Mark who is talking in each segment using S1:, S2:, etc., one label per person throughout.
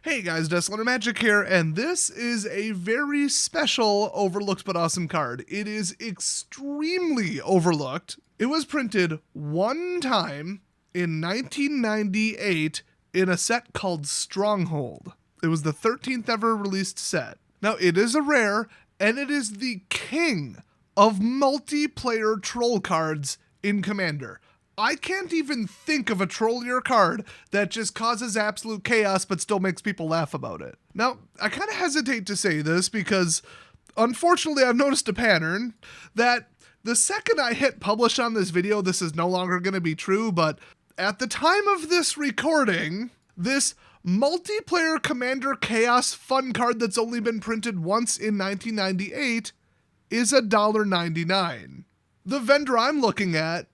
S1: Hey guys, Deslander Magic here, and this is a very special overlooked but awesome card. It is extremely overlooked. It was printed one time in 1998 in a set called Stronghold. It was the 13th ever released set. Now, it is a rare, and it is the king of multiplayer troll cards in Commander. I can't even think of a trollier card that just causes absolute chaos but still makes people laugh about it. Now, I kind of hesitate to say this because, unfortunately, I've noticed a pattern that the second I hit publish on this video, this is no longer going to be true, but at the time of this recording, this multiplayer Commander Chaos fun card that's only been printed once in 1998 is $1.99. The vendor I'm looking at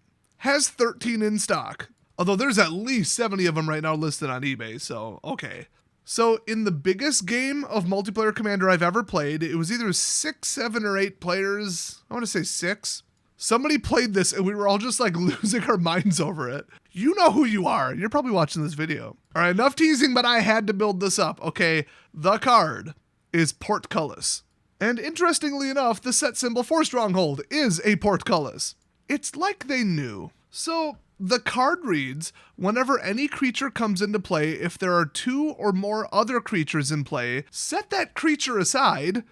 S1: has 13 in stock, although there's at least 70 of them right now listed on eBay, so okay. So in the biggest game of multiplayer Commander I've ever played, it was either 6, 7, or 8 players. I want to say 6. Somebody played this and we were all just like losing our minds over it. You know who you are. You're probably watching this video. All right, enough teasing, but I had to build this up. Okay, the card is Portcullis. And interestingly enough, the set symbol for Stronghold is a portcullis. It's like they knew. So the card reads, whenever any creature comes into play, if there are 2 or more other creatures in play, set that creature aside,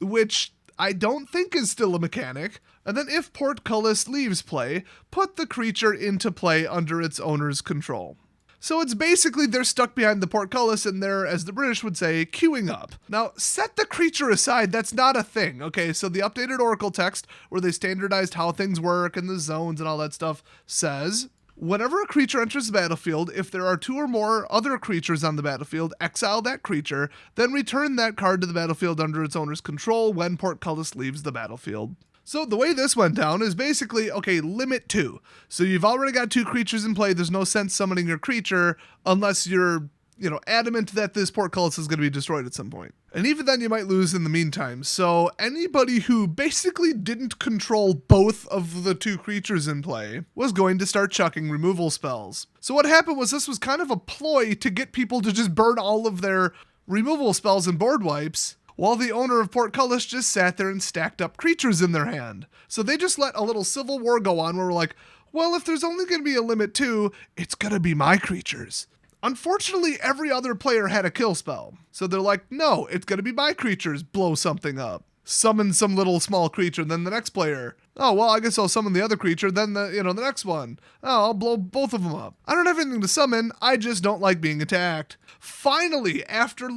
S1: which I don't think is still a mechanic, and then if Portcullis leaves play, put the creature into play under its owner's control. So it's basically they're stuck behind the portcullis and they're, as the British would say, queuing up. Now, set the creature aside, that's not a thing, okay? So the updated Oracle text, where they standardized how things work and the zones and all that stuff, says, whenever a creature enters the battlefield, if there are 2 or more other creatures on the battlefield, exile that creature, then return that card to the battlefield under its owner's control when Portcullis leaves the battlefield. So the way this went down is basically, okay, limit 2. So you've already got 2 creatures in play. There's no sense summoning your creature unless you're, adamant that this portcullis is going to be destroyed at some point. And even then you might lose in the meantime. So anybody who basically didn't control both of the 2 creatures in play was going to start chucking removal spells. So what happened was this was kind of a ploy to get people to just burn all of their removal spells and board wipes, while the owner of Portcullis just sat there and stacked up creatures in their hand. So they just let a little civil war go on where we're like, well, if there's only going to be a limit 2, it's going to be my creatures. Unfortunately, every other player had a kill spell. So they're like, no, it's going to be my creatures, blow something up. Summon some little small creature, then the next player. Oh, well, I guess I'll summon the other creature, then the next one. Oh, I'll blow both of them up. I don't have anything to summon, I just don't like being attacked. Finally, after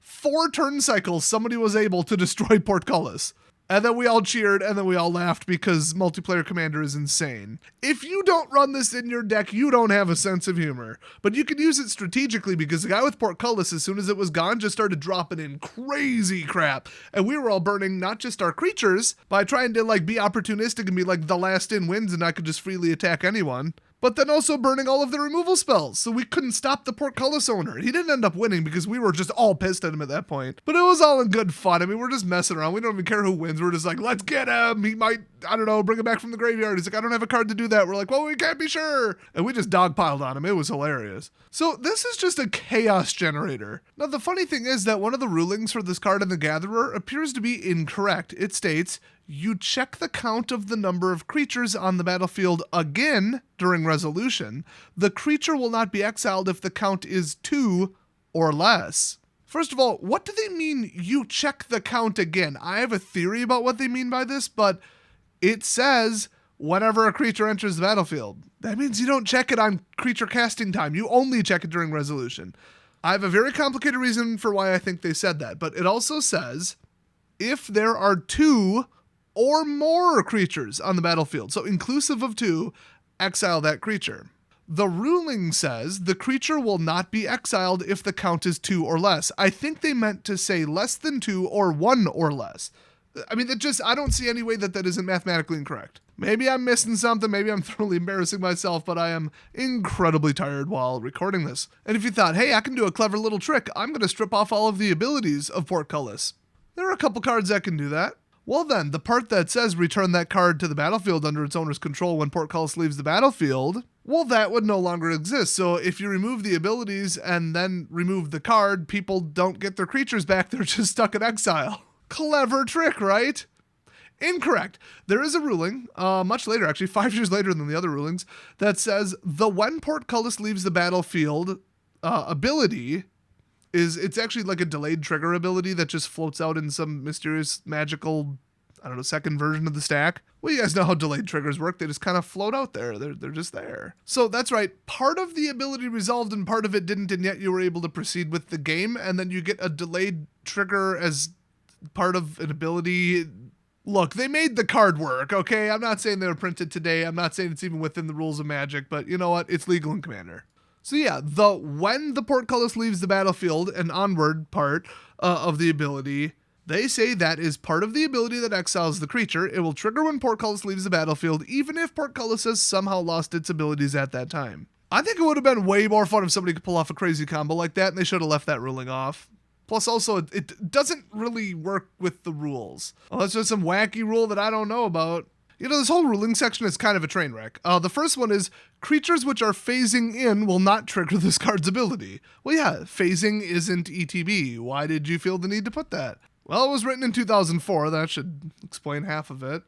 S1: 4 turn cycles, somebody was able to destroy Portcullis. And then we all cheered, and then we all laughed because multiplayer Commander is insane. If you don't run this in your deck, you don't have a sense of humor. But you can use it strategically because the guy with Portcullis, as soon as it was gone, just started dropping in crazy crap. And we were all burning not just our creatures by trying to be opportunistic and be like the last in wins and I could just freely attack anyone, but then also burning all of the removal spells, so we couldn't stop the Portcullis owner. He didn't end up winning because we were just all pissed at him at that point. But it was all in good fun. I mean, we're just messing around. We don't even care who wins. We're just like, let's get him. He might, bring him back from the graveyard. He's like, I don't have a card to do that. We're like, well, we can't be sure. And we just dogpiled on him. It was hilarious. So this is just a chaos generator. Now, the funny thing is that one of the rulings for this card in the Gatherer appears to be incorrect. It states, you check the count of the number of creatures on the battlefield again during resolution. The creature will not be exiled if the count is 2 or less. First of all, what do they mean you check the count again? I have a theory about what they mean by this, but it says whenever a creature enters the battlefield. That means you don't check it on creature casting time. You only check it during resolution. I have a very complicated reason for why I think they said that, but it also says if there are 2 or more creatures on the battlefield, so inclusive of 2, exile that creature. The ruling says the creature will not be exiled if the count is 2 or less. I think they meant to say less than 2 or 1 or less. I mean, I don't see any way that isn't mathematically incorrect. Maybe I'm missing something, maybe I'm thoroughly embarrassing myself, but I am incredibly tired while recording this. And if you thought, hey, I can do a clever little trick, I'm going to strip off all of the abilities of Portcullis. There are a couple cards that can do that. Well then, the part that says return that card to the battlefield under its owner's control when Portcullis leaves the battlefield, Well, that would no longer exist. So if you remove the abilities and then remove the card, people don't get their creatures back. They're just stuck in exile. Clever trick, right? Incorrect. There is a ruling, much later, actually 5 years later than the other rulings, that says the when Portcullis leaves the battlefield ability it's actually like a delayed trigger ability that just floats out in some mysterious magical, I don't know, second version of the stack. Well, you guys know how delayed triggers work. They just kind of float out there. They're just there. So that's right. Part of the ability resolved and part of it didn't, and yet you were able to proceed with the game, and then you get a delayed trigger as part of an ability. Look, they made the card work, okay? I'm not saying they were printed today. I'm not saying it's even within the rules of Magic, but you know what? It's legal in Commander. So yeah, the when the Portcullis leaves the battlefield and onward part of the ability, they say that is part of the ability that exiles the creature. It will trigger when Portcullis leaves the battlefield, even if Portcullis has somehow lost its abilities at that time. I think it would have been way more fun if somebody could pull off a crazy combo like that, and they should have left that ruling off. Plus, also, it doesn't really work with the rules. Unless there's some wacky rule that I don't know about. You know, this whole ruling section is kind of a train wreck. The first one is, creatures which are phasing in will not trigger this card's ability. Well, yeah, phasing isn't ETB. Why did you feel the need to put that? Well, it was written in 2004. That should explain half of it.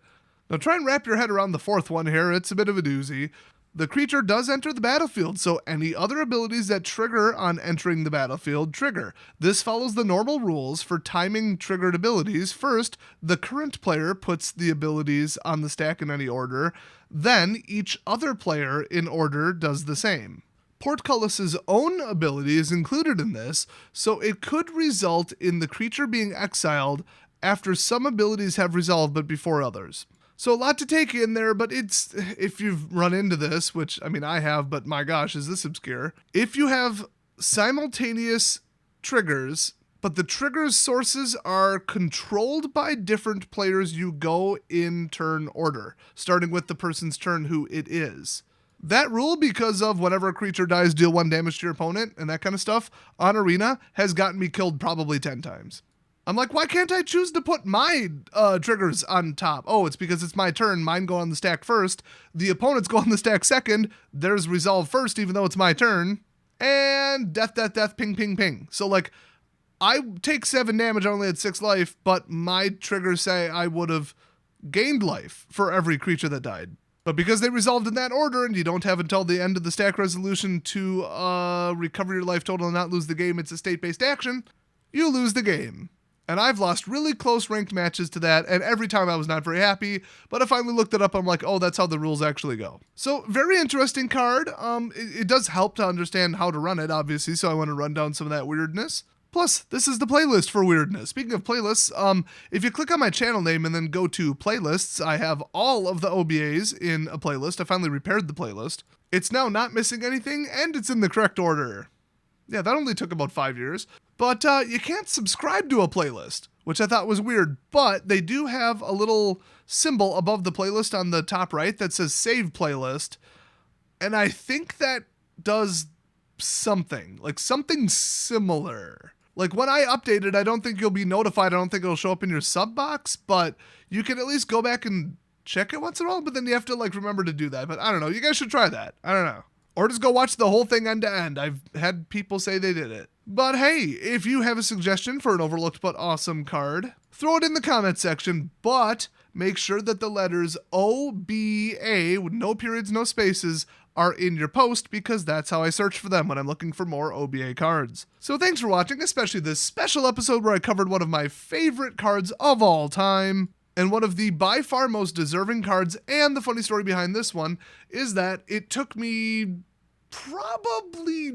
S1: Now, try and wrap your head around the fourth one here. It's a bit of a doozy. The creature does enter the battlefield, so any other abilities that trigger on entering the battlefield trigger. This follows the normal rules for timing triggered abilities. First, the current player puts the abilities on the stack in any order. Then, each other player in order does the same. Portcullis' own ability is included in this, so it could result in the creature being exiled after some abilities have resolved but before others. So a lot to take in there, but it's, if you've run into this, which, I mean, I have, but my gosh, is this obscure. If you have simultaneous triggers, but the triggers' sources are controlled by different players, you go in turn order, starting with the person's turn who it is. That rule, because of whenever a creature dies, deal 1 damage to your opponent and that kind of stuff, on Arena, has gotten me killed probably 10 times. I'm like, why can't I choose to put my triggers on top? Oh, it's because it's my turn. Mine go on the stack first. The opponent's go on the stack second. Theirs resolve first, even though it's my turn. And death, death, death, ping, ping, ping. So, like, I take 7 damage, I only had 6 life, but my triggers say I would have gained life for every creature that died. But because they resolved in that order, and you don't have until the end of the stack resolution to recover your life total and not lose the game, it's a state-based action, you lose the game. And I've lost really close ranked matches to that, and every time I was not very happy, but I finally looked it up, I'm like, oh, that's how the rules actually go. So, very interesting card. It does help to understand how to run it, obviously, so I want to run down some of that weirdness. Plus, this is the playlist for weirdness. Speaking of playlists, if you click on my channel name and then go to playlists, I have all of the OBAs in a playlist. I finally repaired the playlist. It's now not missing anything, and it's in the correct order. Yeah, that only took about 5 years. But you can't subscribe to a playlist, which I thought was weird. But they do have a little symbol above the playlist on the top right that says Save Playlist. And I think that does something, like something similar. Like when I update it, I don't think you'll be notified. I don't think it'll show up in your sub box, but you can at least go back and check it once in a while. But then you have to like remember to do that. But I don't know. You guys should try that. I don't know. Or just go watch the whole thing end to end. I've had people say they did it. But hey, if you have a suggestion for an overlooked but awesome card, throw it in the comment section, but make sure that the letters OBA, with no periods, no spaces, are in your post, because that's how I search for them when I'm looking for more OBA cards. So thanks for watching, especially this special episode where I covered one of my favorite cards of all time, and one of the by far most deserving cards. And the funny story behind this one is that it took me probably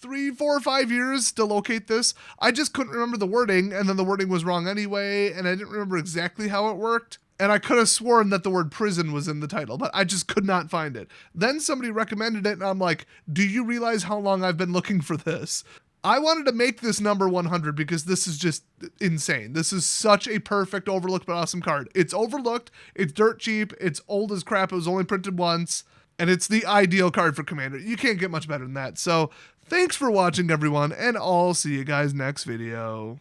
S1: 3, 4, 5 years to locate this. I just couldn't remember the wording, and then the wording was wrong anyway, and I didn't remember exactly how it worked. And I could have sworn that the word prison was in the title, but I just could not find it. Then somebody recommended it, and I'm like, do you realize how long I've been looking for this? I wanted to make this number 100 because this is just insane. This is such a perfect overlooked but awesome card. It's overlooked, it's dirt cheap, it's old as crap, it was only printed once, and it's the ideal card for Commander. You can't get much better than that. So thanks for watching, everyone, and I'll see you guys next video.